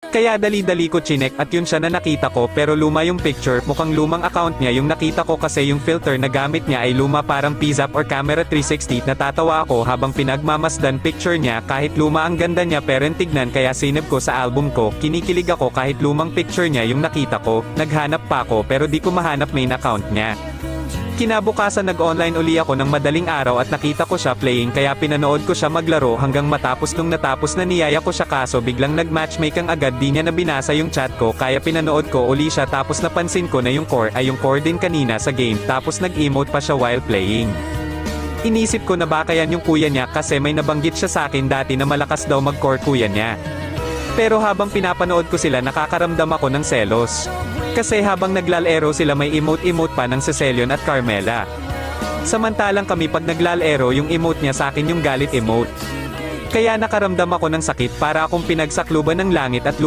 Kaya dali-dali ko chinek at yun siya na nakita ko pero luma yung picture, mukhang lumang account niya yung nakita ko kasi yung filter na gamit niya ay luma parang PZAP or camera 360. Natatawa ako habang pinagmamasdan picture niya kahit luma ang ganda niya pero tignan kaya sinave ko sa album ko. Kinikilig ako kahit lumang picture niya yung nakita ko. Naghanap pa ako pero di ko mahanap main account niya. Kinabukasan nag-online uli ako ng madaling araw at nakita ko siya playing kaya pinanood ko siya maglaro hanggang matapos. Nung natapos na niyaya ko siya kaso biglang nag-matchmake ang agad, di niya na binasa yung chat ko kaya pinanood ko uli siya tapos napansin ko na yung core ay yung core din kanina sa game tapos nag-emote pa siya while playing. Inisip ko na baka yan yung kuya niya kasi may nabanggit siya sa akin dati na malakas daw mag-core kuya niya. Pero habang pinapanood ko sila nakakaramdam ako ng selos. Kasi habang naglalaro sila may emote-emote pa ng Cecilion at Carmela. Samantalang kami pag naglalaro yung emote niya sa akin yung galit emote. Kaya nakaramdam ako ng sakit para akong pinagsakluban ng langit at lupa.